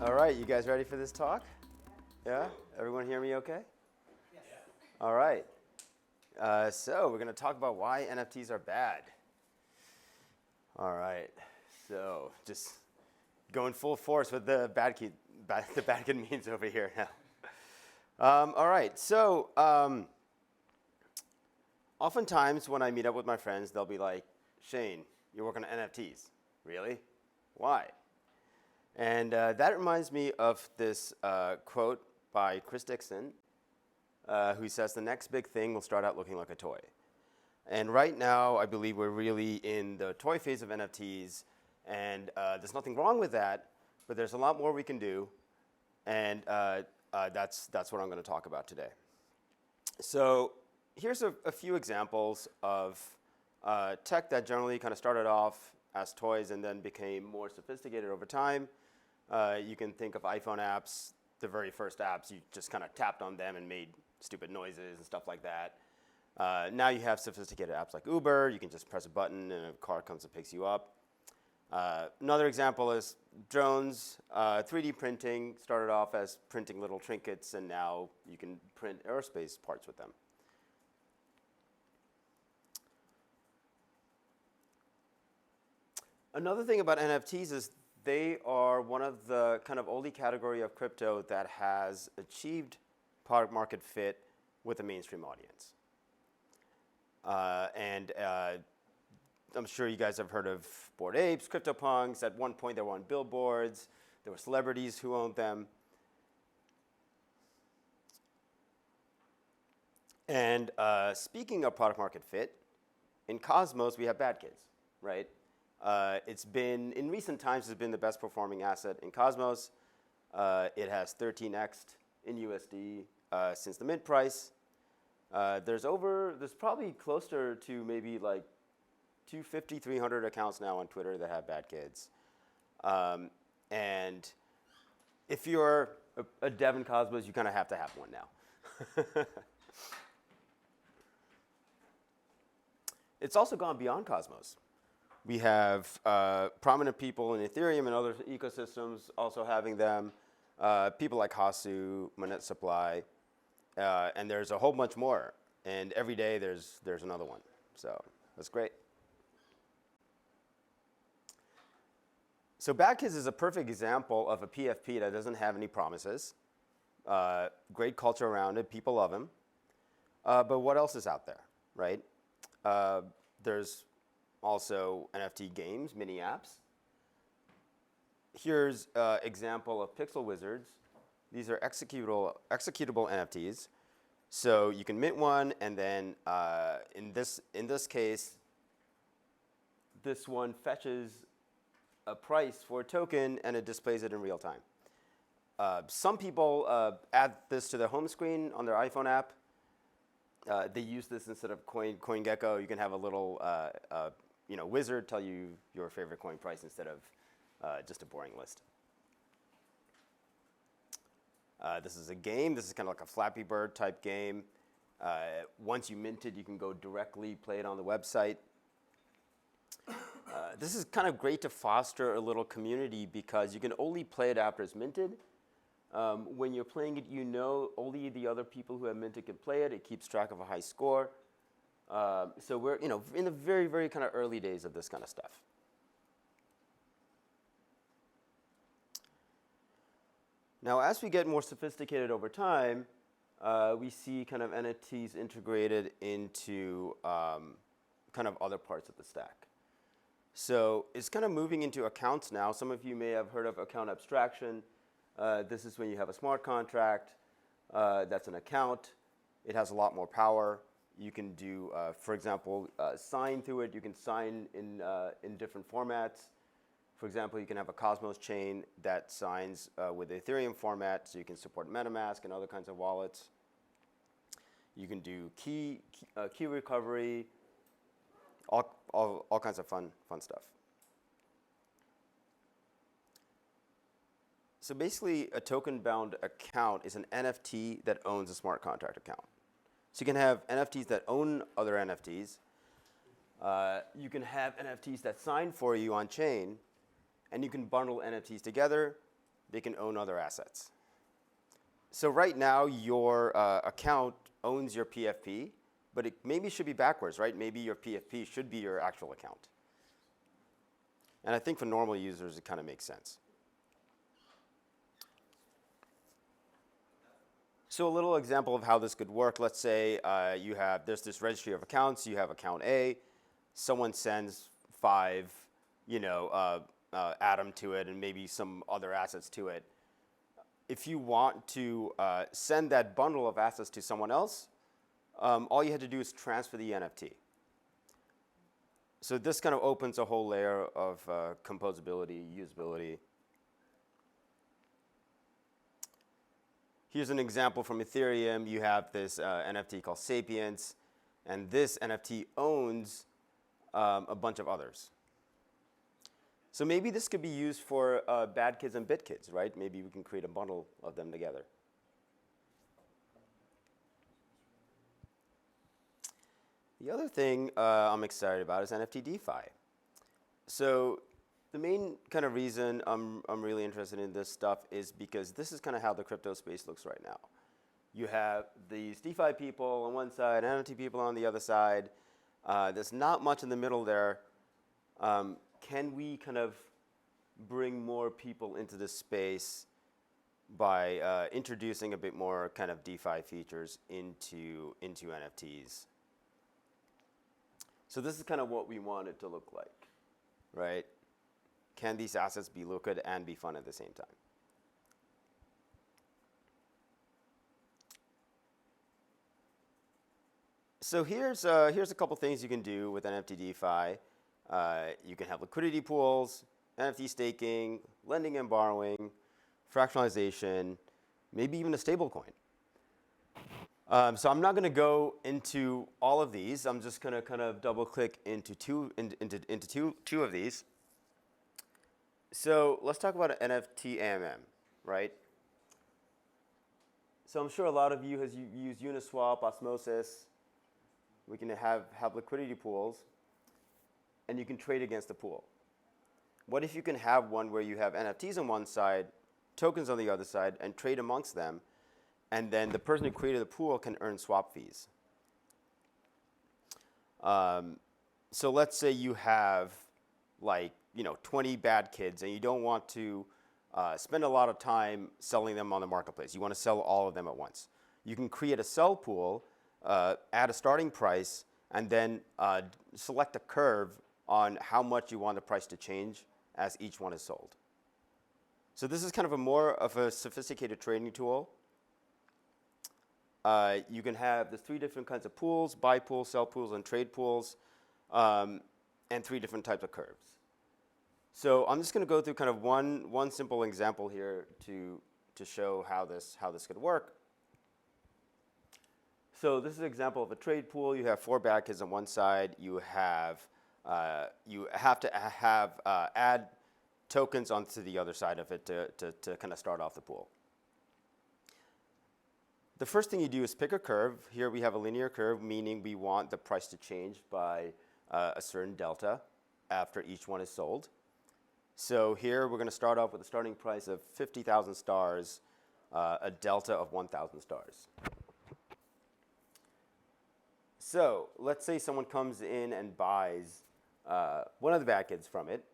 All right, you guys ready for this talk? Yeah? Everyone hear me okay? Yes. All right. So we're going to talk about why NFTs are bad. All right. So just going full force with the bad kid memes over here now. All right. So oftentimes when I meet up with my friends, they'll be like, Shane, you're working on NFTs. Really? Why? And that reminds me of this quote by Chris Dixon, who says the next big thing will start out looking like a toy. And right now, I believe we're really in the toy phase of NFTs, and there's nothing wrong with that, but there's a lot more we can do, and that's what I'm going to talk about today. So here's a few examples of tech that generally kind of started off as toys and then became more sophisticated over time. You can think of iPhone apps, the very first apps, you just kind of tapped on them and made stupid noises and stuff like that. Now you have sophisticated apps like Uber. You can just press a button and a car comes and picks you up. Another example is drones. 3D printing started off as printing little trinkets, and now you can print aerospace parts with them. Another thing about NFTs is they are one of the kind of only category of crypto that has achieved product market fit with a mainstream audience. I'm sure you guys have heard of Bored Apes, CryptoPunks. At one point, they were on billboards. There were celebrities who owned them. And speaking of product market fit, in Cosmos, we have Bad Kids, right? It's been, in recent times, it's been the best performing asset in Cosmos. It has 13x'd in USD since the mint price. There's probably closer to maybe like 250, 300 accounts now on Twitter that have Bad Kids. And if you're a dev in Cosmos, you kind of have to have one now. It's also gone beyond Cosmos. We have prominent people in Ethereum and other ecosystems also having them. People like Hasu, Monet Supply, and there's a whole bunch more. And every day there's another one. So that's great. So Bad Kids is a perfect example of a PFP that doesn't have any promises. Great culture around it. People love him. But what else is out there, right? There's also NFT games, mini apps. Here's an example of Pixel Wizards. These are executable NFTs. So you can mint one, and then in this case, this one fetches a price for a token, and it displays it in real time. Some people add this to their home screen on their iPhone app. They use this instead of CoinGecko. You can have a little wizard tell you your favorite coin price instead of just a boring list. This is a game. This is kind of like a Flappy Bird type game. Once you mint it, you can go directly play it on the website. This is kind of great to foster a little community because you can only play it after it's minted. When you're playing it, you know only the other people who have minted can play it. It keeps track of a high score. So we're in the very, very kind of early days of this kind of stuff. Now, as we get more sophisticated over time, we see kind of NFTs integrated into kind of other parts of the stack. So it's kind of moving into accounts now. Some of you may have heard of account abstraction. This is when you have a smart contract that's an account. It has a lot more power. You can do, for example, sign through it. You can sign in different formats. For example, you can have a Cosmos chain that signs with the Ethereum format, so you can support MetaMask and other kinds of wallets. You can do key recovery, all kinds of fun stuff. So basically, a token-bound account is an NFT that owns a smart contract account. So you can have NFTs that own other NFTs. You can have NFTs that sign for you on chain, and you can bundle NFTs together. they can own other assets. So right now, your account owns your PFP, but it maybe should be backwards, right? Maybe your PFP should be your actual account. And I think for normal users, it kind of makes sense. So a little example of how this could work. Let's say there's this registry of accounts. You have account A. Someone sends 5, Atom to it, and maybe some other assets to it. If you want to send that bundle of assets to someone else, all you had to do is transfer the NFT. So this kind of opens a whole layer of composability, usability. Here's an example from Ethereum. You have this NFT called Sapiens, and this NFT owns a bunch of others. So maybe this could be used for Bad Kids and Bit Kids, right? Maybe we can create a bundle of them together. The other thing I'm excited about is NFT DeFi. So the main kind of reason I'm really interested in this stuff is because this is kind of how the crypto space looks right now. You have these DeFi people on one side, NFT people on the other side. There's not much in the middle there. Can we kind of bring more people into this space by introducing a bit more kind of DeFi features into NFTs? So this is kind of what we want it to look like, right? Can these assets be liquid and be fun at the same time? So here's a couple things you can do with NFT DeFi. You can have liquidity pools, NFT staking, lending and borrowing, fractionalization, maybe even a stablecoin. So I'm not going to go into all of these. I'm just going to kind of double click into two of these. So let's talk about an NFT AMM, right? So I'm sure a lot of you has used Uniswap, Osmosis. We can have liquidity pools, and you can trade against the pool. What if you can have one where you have NFTs on one side, tokens on the other side, and trade amongst them, and then the person who created the pool can earn swap fees? So let's say you have 20 bad kids, and you don't want to spend a lot of time selling them on the marketplace. You want to sell all of them at once. You can create a sell pool, add a starting price, and then select a curve on how much you want the price to change as each one is sold. So this is kind of a more of a sophisticated trading tool. You can have the 3 different kinds of pools: buy pools, sell pools, and trade pools, and 3 different types of curves. So I'm just going to go through kind of one simple example here to show how this could work. So this is an example of a trade pool. You have 4 bad kids on one side. You have to add tokens onto the other side of it to kind of start off the pool. The first thing you do is pick a curve. Here we have a linear curve, meaning we want the price to change by a certain delta after each one is sold. So here we're going to start off with a starting price of 50,000 stars, a delta of 1,000 stars. So let's say someone comes in and buys one of the bad kids from it.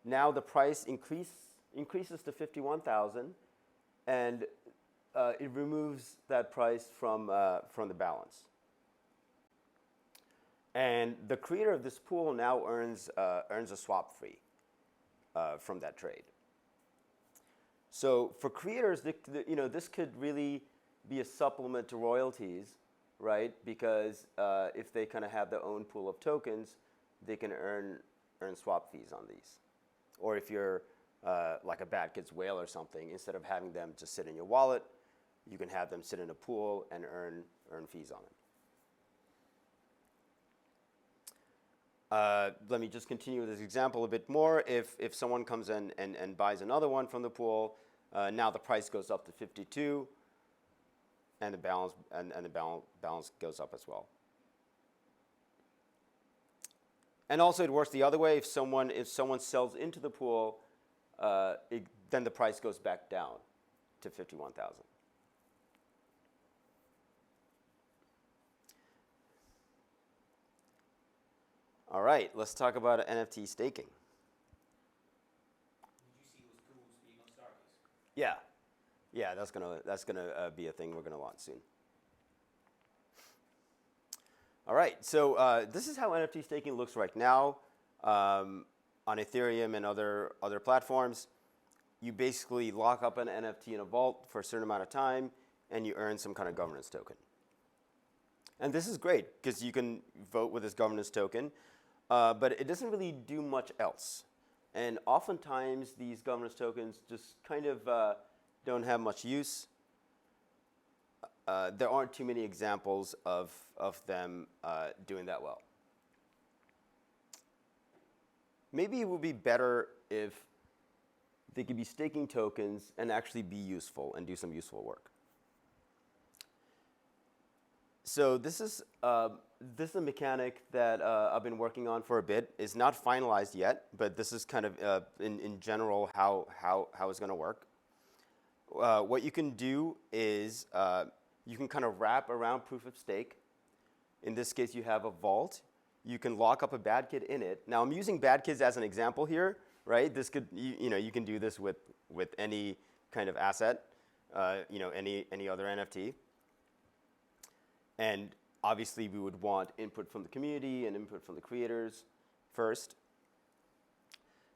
Now the price increases to 51,000, and it removes that price from the balance. And the creator of this pool now earns a swap fee from that trade. So for creators, this could really be a supplement to royalties, right? Because if they kind of have their own pool of tokens, they can earn swap fees on these. Or if you're like a Bad Kids whale or something, instead of having them just sit in your wallet, you can have them sit in a pool and earn fees on it. Let me just continue with this example a bit more. If someone comes in and buys another one from the pool, now the price goes up to 52, and the balance goes up as well. And also, it works the other way. If someone sells into the pool, then the price goes back down to 51,000. All right, let's talk about NFT staking. Did you see those tools being on Stargaze? Yeah, that's gonna be a thing we're gonna launch soon. All right, so this is how NFT staking looks right now on Ethereum and other platforms. You basically lock up an NFT in a vault for a certain amount of time, and you earn some kind of governance token. And this is great because you can vote with this governance token, but it doesn't really do much else. And oftentimes, these governance tokens just kind of don't have much use. There aren't too many examples of them doing that well. Maybe it would be better if they could be staking tokens and actually be useful and do some useful work. So this is a mechanic that I've been working on for a bit. It's not finalized yet, but this is kind of in general how it's going to work. What you can do is you can kind of wrap around proof of stake. In this case, you have a vault. You can lock up a bad kid in it. Now, I'm using bad kids as an example here, right? This could, you can do this with any kind of asset, any other NFT. And obviously, we would want input from the community and input from the creators first.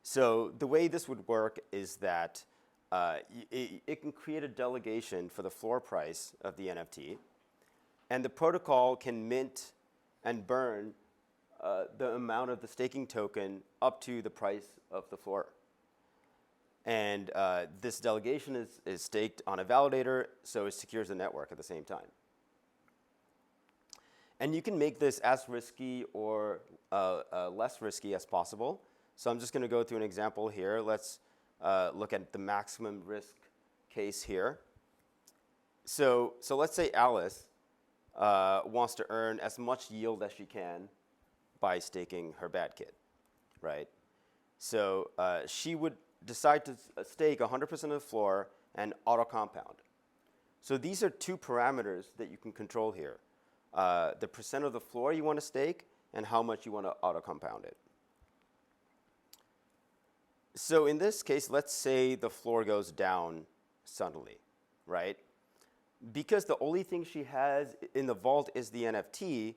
So the way this would work is that it can create a delegation for the floor price of the NFT, and the protocol can mint and burn the amount of the staking token up to the price of the floor. And this delegation is staked on a validator, so it secures the network at the same time. And you can make this as risky or less risky as possible. So I'm just going to go through an example here. Let's look at the maximum risk case here. So let's say Alice wants to earn as much yield as she can by staking her bad kid, right? So she would decide to stake 100% of the floor and auto-compound. So these are two parameters that you can control here. The percent of the floor you want to stake and how much you want to auto-compound it. So in this case, let's say the floor goes down suddenly, right? Because the only thing she has in the vault is the NFT,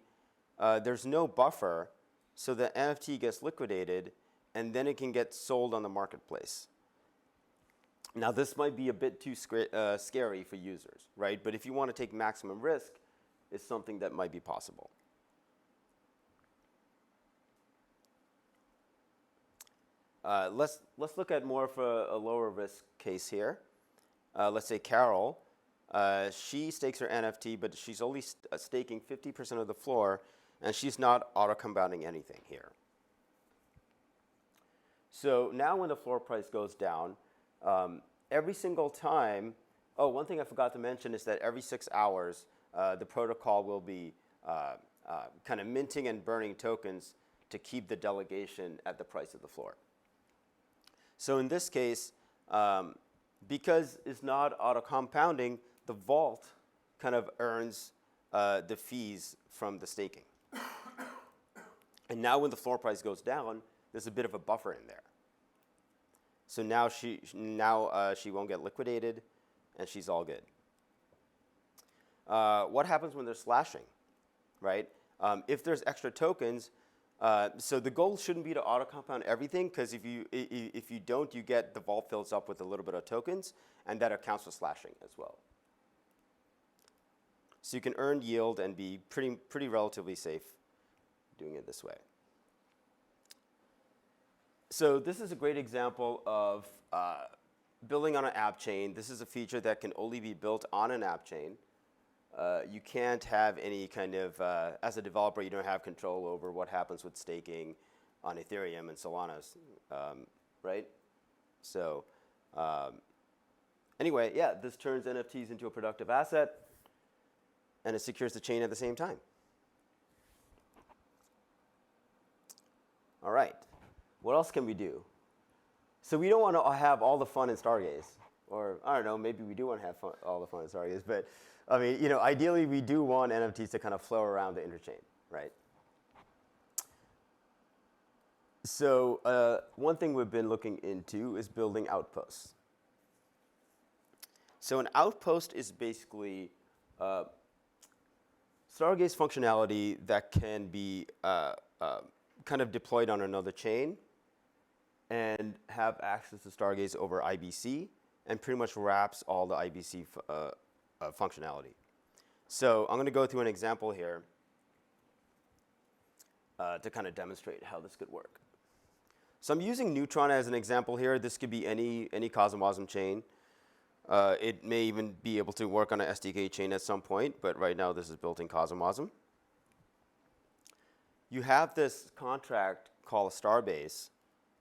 there's no buffer, so the NFT gets liquidated, and then it can get sold on the marketplace. Now, this might be a bit too scary for users, right? But if you want to take maximum risk, it's something that might be possible. Let's look at more of a lower risk case here. Let's say Carol. She stakes her NFT, but she's only staking 50% of the floor, and she's not auto-compounding anything here. So now when the floor price goes down, every single time, one thing I forgot to mention is that every 6 hours, the protocol will be kind of minting and burning tokens to keep the delegation at the price of the floor. So in this case, because it's not auto-compounding, the vault kind of earns the fees from the staking. And now when the floor price goes down, there's a bit of a buffer in there. So now she won't get liquidated, and she's all good. What happens when there's slashing, right? If there's extra tokens, so the goal shouldn't be to auto-compound everything, because if you don't, you get the vault fills up with a little bit of tokens, and that accounts for slashing as well. So you can earn yield and be pretty relatively safe doing it this way. So this is a great example of building on an app chain. This is a feature that can only be built on an app chain. You can't have any kind of, as a developer, you don't have control over what happens with staking on Ethereum and Solana, right? So anyway, yeah, this turns NFTs into a productive asset, and it secures the chain at the same time. All right, what else can we do? So we don't want to have all the fun in Stargaze. Or, I don't know, maybe we do want to have all the fun in Stargaze. But, I mean, ideally, we do want NFTs to kind of flow around the interchain, right? So one thing we've been looking into is building outposts. So an outpost is basically Stargaze functionality that can be kind of deployed on another chain and have access to Stargaze over IBC and pretty much wraps all the IBC functionality. So I'm going to go through an example here to kind of demonstrate how this could work. So I'm using Neutron as an example here. This could be any CosmWasm chain. It may even be able to work on an SDK chain at some point, but right now this is built in CosmWasm. You have this contract called a Starbase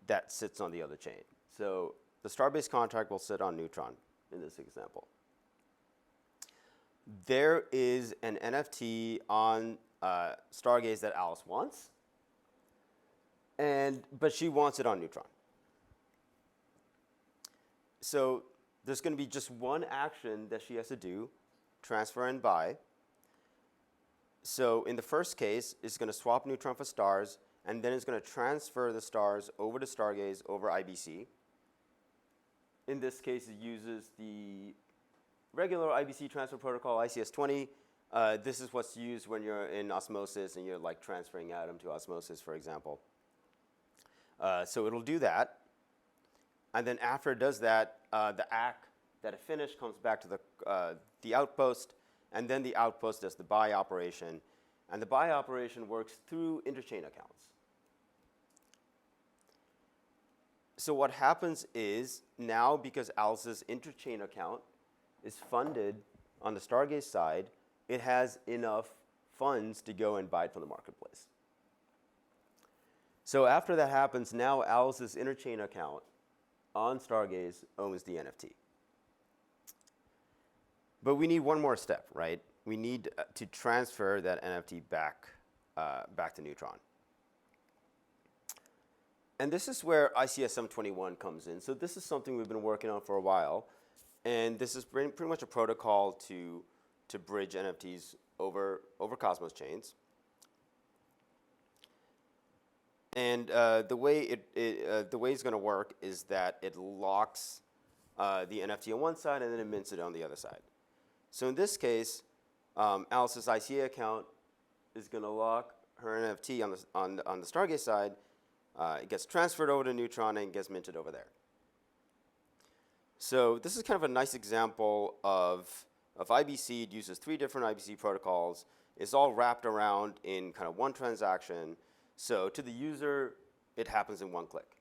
that sits on the other chain. So the Starbase contract will sit on Neutron in this example. There is an NFT on Stargaze that Alice wants, but she wants it on Neutron. So there's going to be just one action that she has to do, transfer and buy. So in the first case, it's going to swap Neutron for stars, and then it's going to transfer the stars over to Stargaze over IBC. In this case, it uses the regular IBC transfer protocol, ICS-20. This is what's used when you're in osmosis and you're like transferring atom to osmosis, for example. So it'll do that. And then after it does that, the ACK that it finished comes back to the outpost, and then the outpost does the buy operation. And the buy operation works through interchain accounts. So what happens is now, because Alice's interchain account is funded on the Stargaze side, it has enough funds to go and buy it from the marketplace. So after that happens, now Alice's interchain account on Stargaze owns the NFT. But we need one more step, right? We need to transfer that NFT back to Neutron. And this is where ICS-721 comes in. So this is something we've been working on for a while. And this is pretty much a protocol to bridge NFTs over Cosmos chains. And the way it's going to work is that it locks the NFT on one side and then it mints it on the other side. So in this case, Alice's ICA account is going to lock her NFT on the Stargaze side. It gets transferred over to Neutron and gets minted over there. So this is kind of a nice example of IBC. It uses 3 different IBC protocols. It's all wrapped around in kind of one transaction. So to the user, it happens in one click,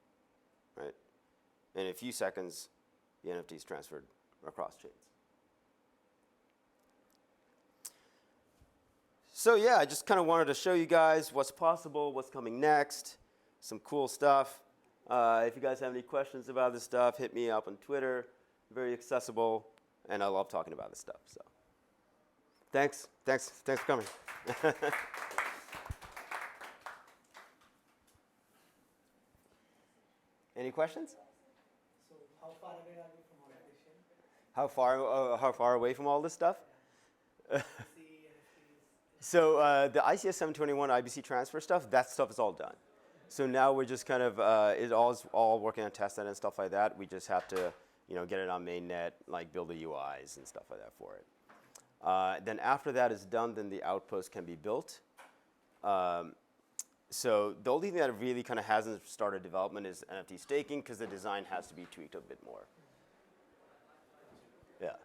right? In a few seconds, the NFT is transferred across chains. So yeah, I just kind of wanted to show you guys what's possible, what's coming next, some cool stuff. If you guys have any questions about this stuff, hit me up on Twitter. Very accessible, and I love talking about this stuff. So thanks for coming. Any questions? So how far away are you from all this? How far away from all this stuff? So the ICS-721 IBC transfer stuff, that stuff is all done. So now we're just kind of it's all working on testnet and stuff like that. We just have to get it on mainnet, like build the UIs and stuff like that for it. Then after that is done, then the outpost can be built. So the only thing that really kind of hasn't started development is NFT staking, because the design has to be tweaked a bit more. Yeah.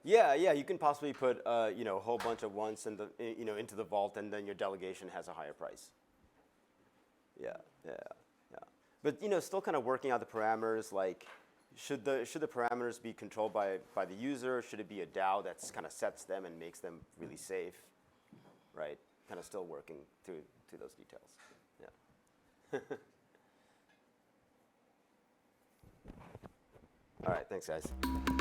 Yeah, you can possibly put a whole bunch of ones in into the vault, and then your delegation has a higher price. Yeah. But still kind of working out the parameters. Like, should the parameters be controlled by the user? Should it be a DAO that's kind of sets them and makes them really safe? Right. Kind of still working through those details. Yeah. All right, thanks, guys.